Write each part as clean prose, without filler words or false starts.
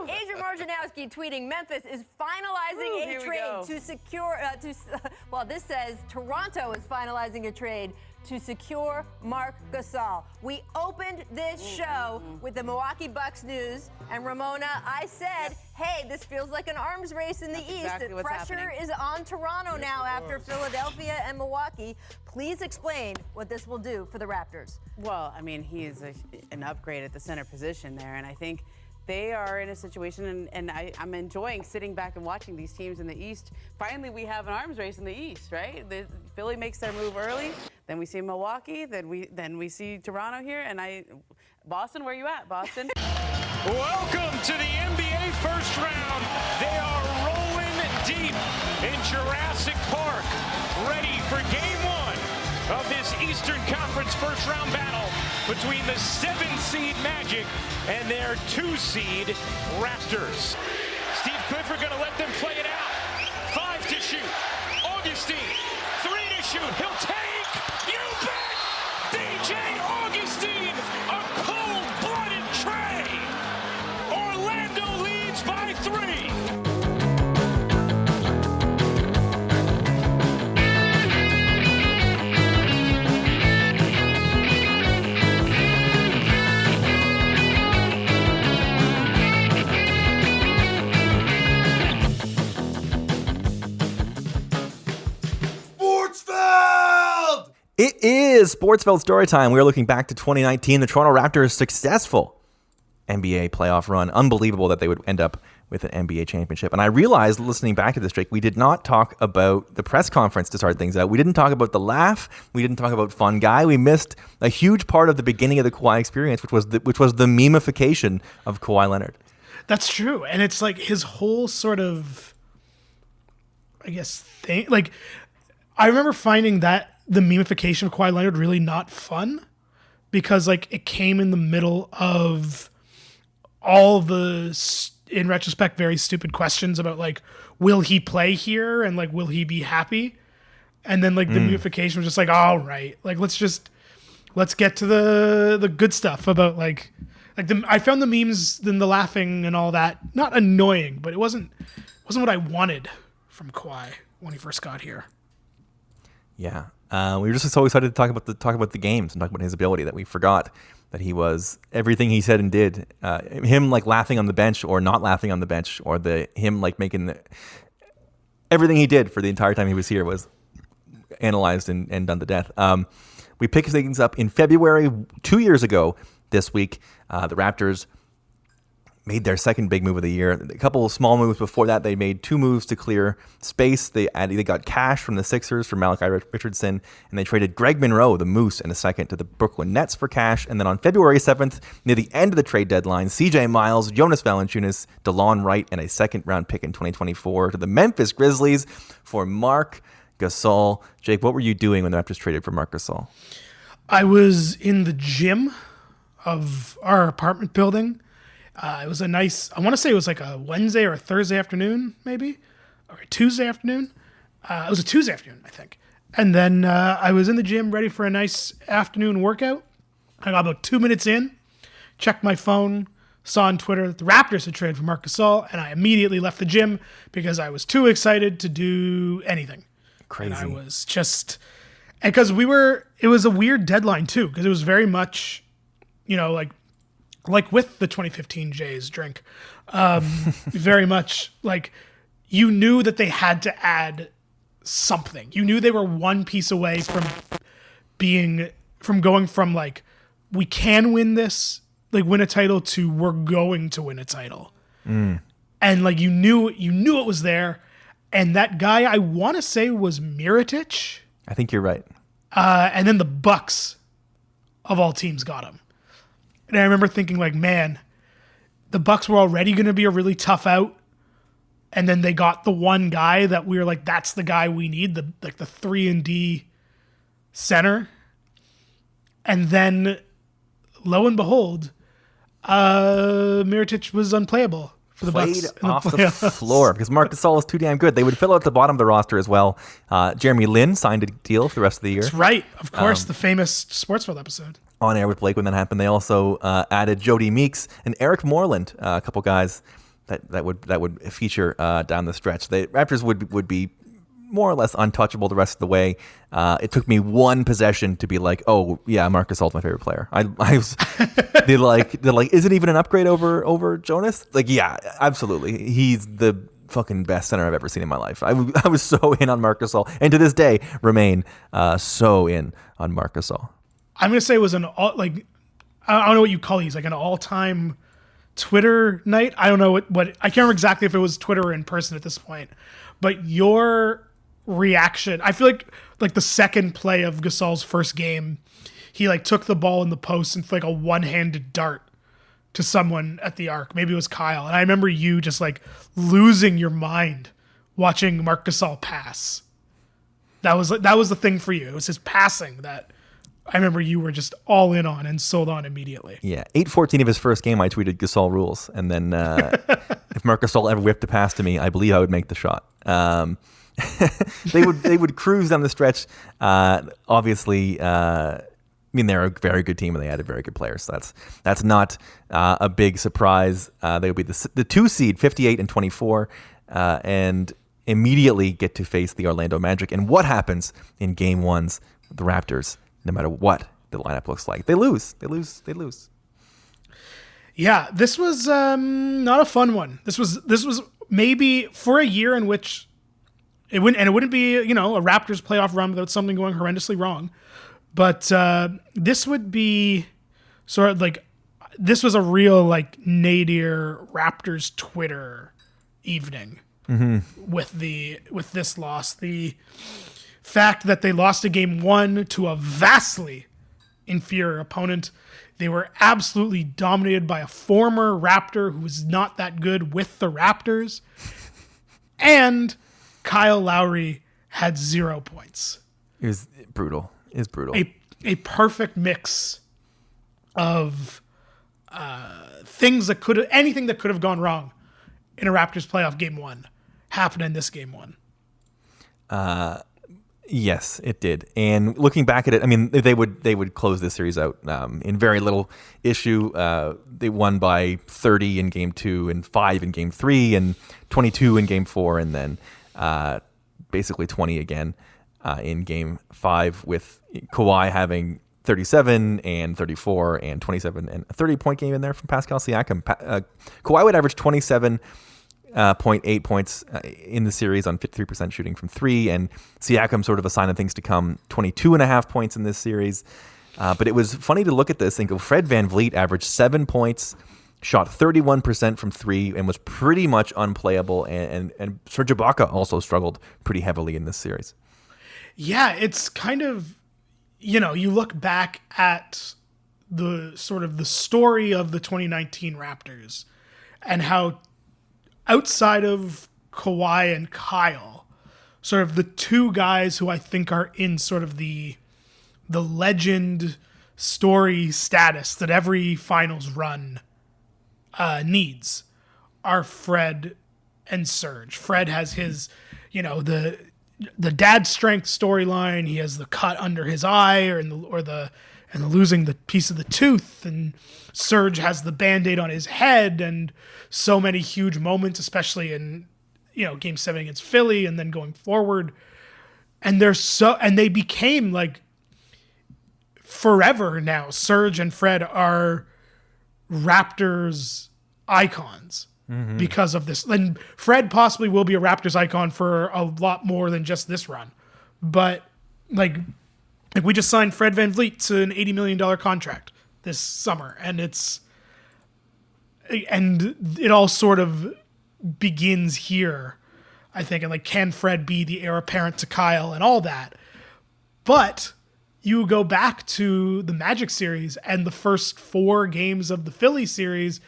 Adrian Marjanowski tweeting, Memphis is finalizing a trade to secure, well, this says Toronto is finalizing a trade to secure Marc Gasol. We opened this show with the Milwaukee Bucks news, and Ramona, I said, hey, this feels like an arms race in the East. Exactly The pressure is on Toronto now after Philadelphia and Milwaukee. Please explain what this will do for the Raptors. Well, I mean, he's an upgrade at the center position there, and I think they are in a situation, and I'm enjoying sitting back and watching these teams in the East. Finally, we have an arms race in the East, right? Philly makes their move early, then we see Milwaukee, then we see Toronto here, and Boston, where you at, Boston? Welcome to the NBA first round. They are rolling deep in Jurassic Park, ready for game one of this Eastern Conference first round battle between the 7-seed Magic and their 2-seed Raptors. Steve Clifford gonna let them play it out. 5 to shoot. Augustin, 3 to shoot. He'll take. You bet. DJ Augustin, a cold-blooded tray. Orlando leads by 3. Sportsfeld! It is Sportsfeld Storytime. We are looking back to 2019, the Toronto Raptors' successful NBA playoff run. Unbelievable that they would end up with an NBA championship. And I realized, listening back to this, Drake, we did not talk about the press conference to start things out. We didn't talk about the laugh. We didn't talk about Fun Guy. We missed a huge part of the beginning of the Kawhi experience, which was the memification of Kawhi Leonard. That's true. And it's like his whole sort of, I guess, thing. Like, I remember finding that the memification of Kawhi Leonard really not fun because, like, it came in the middle of all the, in retrospect, very stupid questions about, like, will he play here? And, like, will he be happy? And then, like, the memification was just like, all right, like, let's get to the good stuff about, I found the memes and the laughing and all that not annoying, but it wasn't what I wanted from Kawhi when he first got here. Yeah. We were just so excited to talk about the games and talk about his ability that we forgot that he was everything he said and did. Him like laughing on the bench or not laughing on the bench, or him like making everything he did for the entire time he was here was analyzed and done to death. We picked things up in February 2 years ago. This week, the Raptors made their second big move of the year. A couple of small moves before that. They made 2 moves to clear space. They got cash from the Sixers for Malachi Richardson, and they traded Greg Monroe, the Moose, in a second to the Brooklyn Nets for cash. And then on February 7th, near the end of the trade deadline, CJ Miles, Jonas Valanciunas, DeLon Wright, and a second-round pick in 2024 to the Memphis Grizzlies for Marc Gasol. Jake, what were you doing when the Raptors traded for Marc Gasol? I was in the gym of our apartment building. It was a nice, I want to say it was like a Wednesday or a Thursday afternoon, maybe, or a Tuesday afternoon. It was a Tuesday afternoon, I think. And then I was in the gym ready for a nice afternoon workout. I got about 2 minutes in, checked my phone, saw on Twitter that the Raptors had traded for Marc Gasol, and I immediately left the gym because I was too excited to do anything. Crazy. And I was just, and because it was a weird deadline too, because it was very much, like with the 2015 Jays drink, very much like you knew that they had to add something. You knew they were one piece away from going from like, we can win this, like win a title, to we're going to win a title. And like, you knew it was there. And that guy, I want to say, was Mirotic. I think you're right. And then the Bucks, of all teams, got him. And I remember thinking, like, man, the Bucks were already going to be a really tough out, and then they got the one guy that we were like, that's the guy we need, the 3-and-D center. And then, lo and behold, Mirotic was unplayable for the Bucks. Played off the floor because Marc Gasol is too damn good. They would fill out the bottom of the roster as well. Jeremy Lin signed a deal for the rest of the year. That's right. Of course, the famous Sportsfeld episode. On air with Blake when that happened. They also added Jody Meeks and Eric Moreland, a couple guys that would feature down the stretch. The Raptors would be more or less untouchable the rest of the way. It took me one possession to be like, oh yeah, Marc Gasol's my favorite player. I was they're like, is it even an upgrade over Jonas? Like, yeah, absolutely. He's the fucking best center I've ever seen in my life. I was so in on Marc Gasol, and to this day remain so in on Marc Gasol. I'm gonna say it was I don't know what you call these, like an all-time Twitter night. I don't know what I can't remember exactly if it was Twitter or in person at this point, but your reaction, I feel like the second play of Gasol's first game, he like took the ball in the post and like a one-handed dart to someone at the arc. Maybe it was Kyle. And I remember you just like losing your mind watching Marc Gasol pass. That was the thing for you. It was his passing that I remember you were just all in on and sold on immediately. Yeah, 8:14 of his first game, I tweeted Gasol rules, and then if Marc Gasol ever whipped a pass to me, I believe I would make the shot. They would cruise down the stretch. Obviously, I mean, they're a very good team and they added very good players. So that's not a big surprise. They would be the 2 seed, 58-24, and immediately get to face the Orlando Magic. And what happens in Game 1's the Raptors? No matter what the lineup looks like, they lose. Yeah, this was not a fun one. This was maybe for a year in which it wouldn't be, a Raptors playoff run without something going horrendously wrong. But this would be sort of like, this was a real like nadir Raptors Twitter evening with this loss. The fact that they lost a Game 1 to a vastly inferior opponent. They were absolutely dominated by a former Raptor who was not that good with the Raptors. And Kyle Lowry had 0 points. It was brutal. It's brutal. A perfect mix of anything that could have gone wrong in a Raptors playoff Game 1 happened in this Game 1. Yes, it did. And looking back at it, I mean, they would close this series out in very little issue. They won by 30 in Game 2 and 5 in Game 3 and 22 in Game 4 and then basically 20 again in Game 5 with Kawhi having 37 and 34 and 27 and a 30-point game in there from Pascal Siakam. Kawhi would average 27.8 points in the series on 53% shooting from 3, and Siakam sort of a sign of things to come, 22.5 points in this series. But it was funny to look at this and go, Fred VanVleet averaged 7 points, shot 31% from 3, and was pretty much unplayable, and Serge Ibaka also struggled pretty heavily in this series. Yeah, it's kind of, you look back at the sort of the story of the 2019 Raptors and how outside of Kawhi and Kyle, sort of the two guys who I think are in sort of the legend story status that every finals run needs are Fred and Serge. Fred has his, the dad strength storyline. He has the cut under his eye and the losing the piece of the tooth, and Serge has the Band-Aid on his head, and so many huge moments, especially in Game 7 against Philly, and then going forward. And they became like forever now. Serge and Fred are Raptors icons because of this. And Fred possibly will be a Raptors icon for a lot more than just this run. But like we just signed Fred VanVleet to an $80 million contract this summer, and it all sort of begins here, I think. And like, can Fred be the heir apparent to Kyle and all that? But you go back to the Magic series and the first 4 games of the Philly series,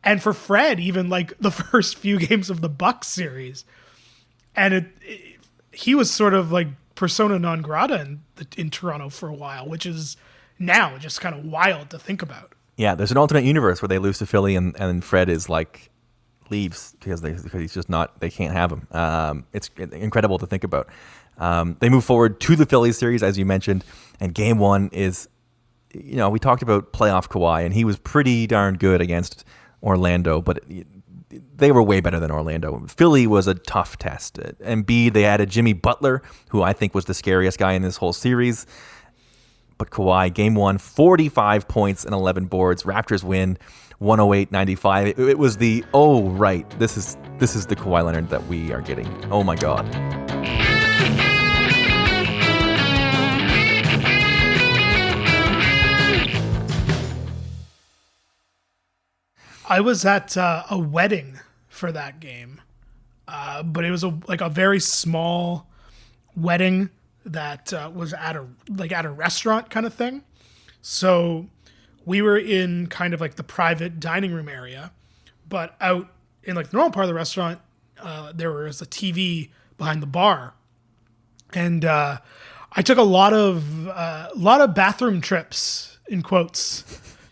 and for Fred, even like the first few games of the Bucks series, and he was sort of like persona non grata in Toronto for a while, which is now just kind of wild to think about. Yeah, there's an alternate universe where they lose to Philly and Fred is like leaves because he's just not, they can't have him. It's incredible to think about. They move forward to the Phillies series, as you mentioned, and Game 1 is, we talked about playoff Kawhi, and he was pretty darn good against Orlando, but they were way better than Orlando. Philly was a tough test. Embiid, they added Jimmy Butler, who I think was the scariest guy in this whole series. But Kawhi, game 1, 45 points and 11 boards. Raptors win 108-95. It was the, oh, right, this is the Kawhi Leonard that we are getting. Oh, my God. I was at a wedding for that game, but it was a very small wedding that was at a restaurant kind of thing. So we were in kind of like the private dining room area, but out in like the normal part of the restaurant, there was a TV behind the bar, and I took a lot of bathroom trips in quotes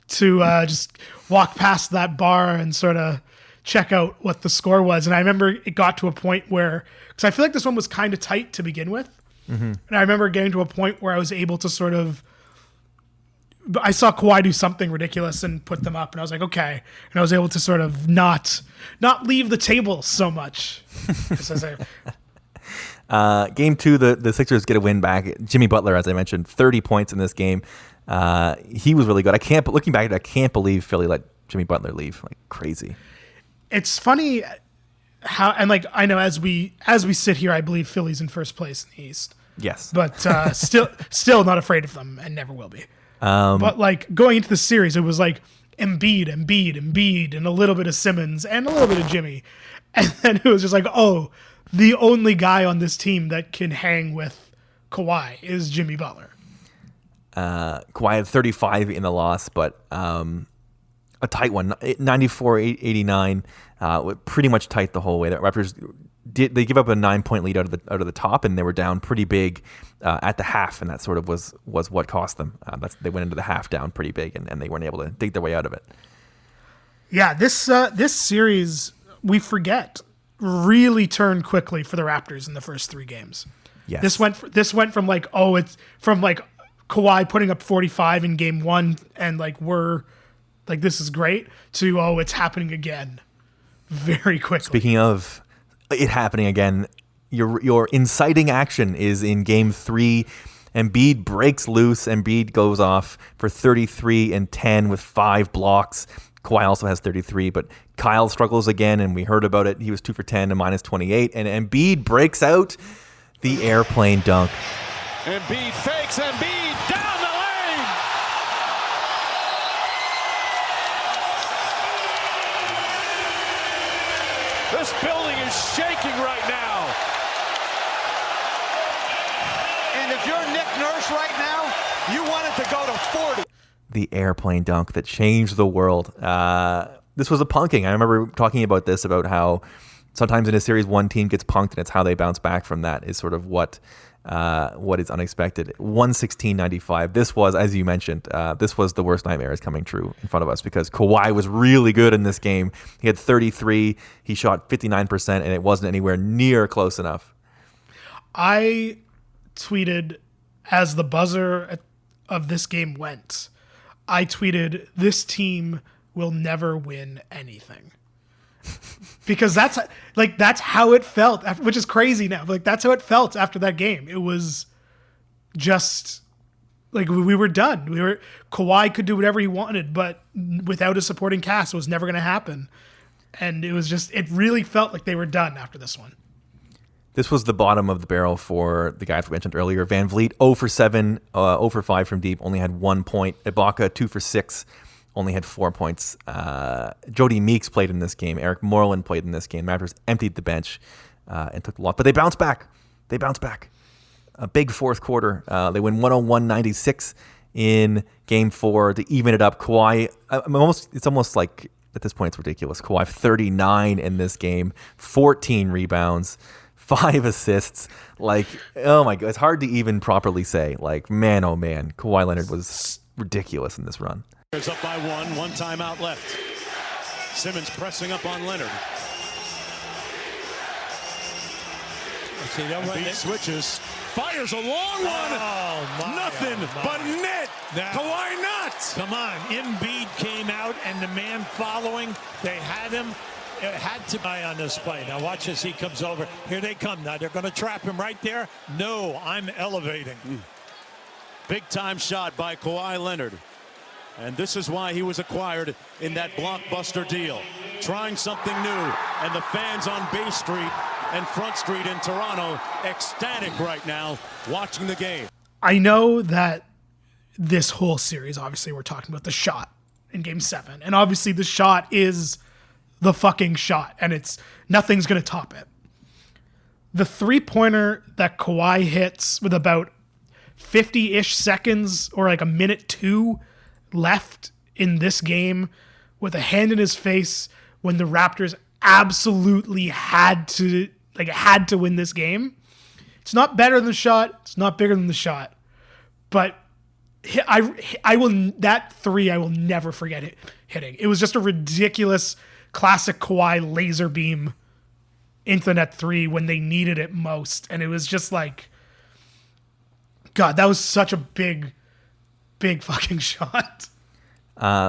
to just walk past that bar and sort of check out what the score was. And I remember it got to a point where, because I feel like this one was kind of tight to begin with. Mm-hmm. And I remember getting to a point where I was able to sort of, I saw Kawhi do something ridiculous and put them up, and I was like, okay. And I was able to sort of not leave the table so much. Game 2, the Sixers get a win back. Jimmy Butler, as I mentioned, 30 points in this game. He was really good. Looking back at it, I can't believe Philly let Jimmy Butler leave. Like, crazy. It's funny how, and like, I know as we sit here, I believe Philly's in first place in the East. Yes. But still not afraid of them, and never will be. But like going into the series, it was like Embiid, and a little bit of Simmons, and a little bit of Jimmy. And then it was just like, oh, the only guy on this team that can hang with Kawhi is Jimmy Butler. Kawhi had 35 in the loss, but a tight one, 94-89, pretty much tight the whole way. The Raptors they give up a 9-point lead out of the top, and they were down pretty big at the half, and that sort of was what cost them. They went into the half down pretty big, and they weren't able to dig their way out of it. Yeah, this series, we forget, really turned quickly for the Raptors in the first 3 games. Yes. This went from like, oh, it's from like Kawhi putting up 45 in game 1 and like we're like, this is great, to, oh, it's happening again very quickly. Speaking of it happening again, your inciting action is in game 3. Embiid breaks loose. Embiid goes off for 33 and 10 with 5 blocks. Kawhi also has 33, but Kyle struggles again, and we heard about it. He was 2 for 10 and minus 28, and Embiid breaks out the airplane dunk. Embiid fakes, Embiid down the lane. This building is shaking right now. And if you're Nick Nurse right now, you want it to go to 40. The airplane dunk that changed the world. This was a punking. I remember talking about this, about how sometimes in a series one team gets punked and it's how they bounce back from that is sort of what is unexpected. 116-95. This was, as you mentioned, this was the worst nightmares coming true in front of us, because Kawhi was really good in this game. He had 33. He shot 59%, and it wasn't anywhere near close enough. I tweeted, as the buzzer of this game went, I tweeted, this team will never win anything. Because that's how it felt, which is crazy now. Like, that's how it felt after that game. It was just like we were done. Kawhi could do whatever he wanted, but without a supporting cast, it was never going to happen. And it really felt like they were done after this one. This was the bottom of the barrel for the guys we mentioned earlier. Van Vliet, 0 for 7, 0 for 5 from deep, only had 1 point. Ibaka, 2 for 6, only had 4 points. Jody Meeks played in this game. Eric Moreland played in this game. Raptors emptied the bench and took the loss. But they bounced back. A big fourth quarter. They win 101-96 in game 4 to even it up. Kawhi, it's almost like, at this point, it's ridiculous. Kawhi, 39 in this game, 14 rebounds, 5 assists. Like, oh my God, it's hard to even properly say. Like, man, oh man, Kawhi Leonard was ridiculous in this run. There's up by one timeout left. Simmons pressing up on Leonard. Embiid switches, fires a long one. Nothing but net. Kawhi not. Come on, Embiid came out, and the man following, they had him had to buy on this play. Now watch as he comes over. Here they come. Now they're going to trap him right there. No, I'm elevating. Big time shot by Kawhi Leonard. And this is why he was acquired in that blockbuster deal. Trying something new. And the fans on Bay Street and Front Street in Toronto ecstatic right now watching the game. I know that this whole series, obviously, we're talking about the shot in Game 7. And obviously the shot is the fucking shot. And nothing's going to top it. The three-pointer that Kawhi hits with about 50-ish seconds or like a minute 2 left in this game with a hand in his face when the Raptors absolutely had to win this game. It's not better than the shot. It's not bigger than the shot. But I will never forget it hitting. It was just a ridiculous classic Kawhi laser beam into the net 3 when they needed it most. And it was just like, God, that was such a big fucking shot.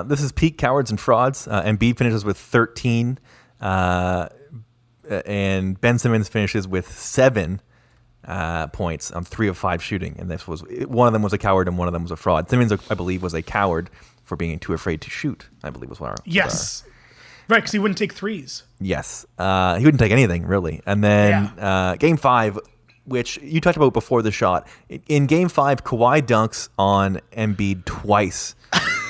This is peak cowards and frauds. Embiid finishes with 13, and Ben Simmons finishes with 7 points on 3 of 5 shooting. And one of them was a coward and one of them was a fraud. Simmons, I believe, was a coward for being too afraid to shoot, I believe was what our... Yes. Right, because he wouldn't take threes. Yes. He wouldn't take anything, really. And then Game 5... which you talked about before the shot. In Game 5, Kawhi dunks on Embiid twice.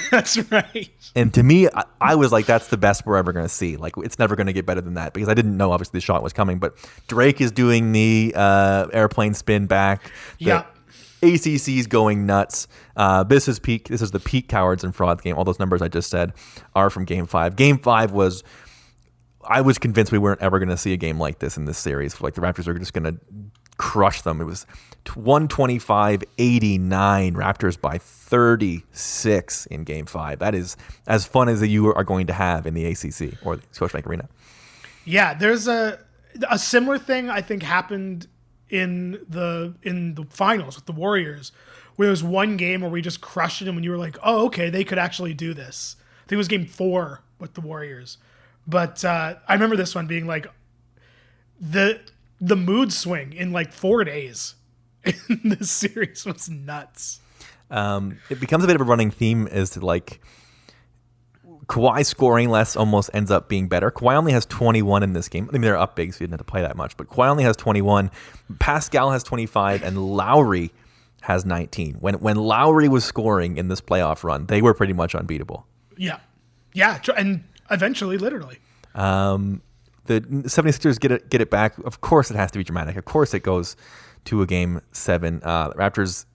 That's right. And to me, I was like, that's the best we're ever going to see. Like, it's never going to get better than that because I didn't know, obviously, the shot was coming. But Drake is doing the airplane spin back. Yeah. ACC's going nuts. This is peak. This is the peak cowards and frauds game. All those numbers I just said are from Game 5. Game 5 was... I was convinced we weren't ever going to see a game like this in this series. Like, the Raptors are just going to crush them. It was 125-89, Raptors by 36 in Game 5. That is as fun as you are going to have in the ACC or the Scotiabank Arena. Yeah, there's a similar thing I think happened in the finals with the Warriors, where there was one game where we just crushed them and you were like, oh, okay, they could actually do this. I think it was Game 4 with the Warriors. But I remember this one being like the mood swing in like 4 days in this series was nuts. It becomes a bit of a running theme as to like Kawhi scoring less almost ends up being better. Kawhi only has 21 in this game. I mean, they're up big, so you didn't have to play that much. But Kawhi only has 21. Pascal has 25, and Lowry has 19. When Lowry was scoring in this playoff run, they were pretty much unbeatable. Yeah, and eventually, literally. The 76ers get it back. Of course it has to be dramatic. Of course it goes to a Game 7. Raptors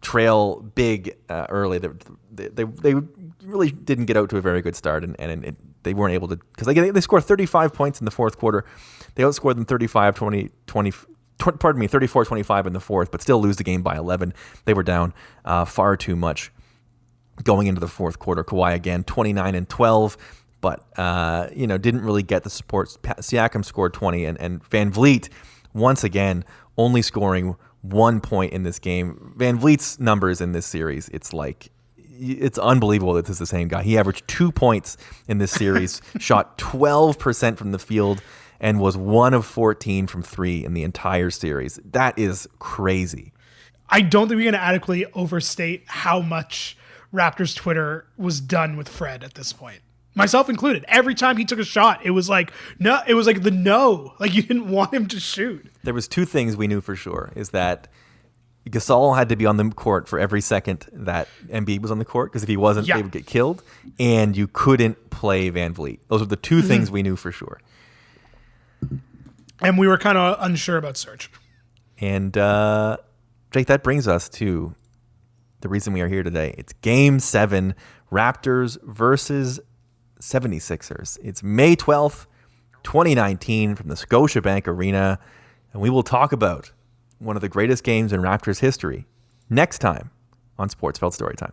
trail big early. They really didn't get out to a very good start, and they weren't able to, because they scored 35 points in the fourth quarter. They outscored them 34-25 in the fourth, but still lose the game by 11. They were down far too much going into the fourth quarter. Kawhi again, 29 and 12. But, didn't really get the support. Siakam scored 20, and Van Vliet, once again, only scoring 1 point in this game. Van Vliet's numbers in this series, it's unbelievable that this is the same guy. He averaged 2 points in this series, shot 12% from the field, and was 1 of 14 from 3 in the entire series. That is crazy. I don't think we can adequately overstate how much Raptors Twitter was done with Fred at this point. Myself included. Every time he took a shot, it was like, no, it was like the no. Like, you didn't want him to shoot. There was 2 things we knew for sure, is that Gasol had to be on the court for every second that Embiid was on the court, because if he wasn't, they would get killed, and you couldn't play Van Vliet. Those were the 2 things we knew for sure. And we were kind of unsure about Serge. And, Jake, that brings us to the reason we are here today. It's Game 7, Raptors versus 76ers. It's May 12th, 2019 from the Scotiabank Arena, and we will talk about one of the greatest games in Raptors history next time on Sportsfeld Storytime.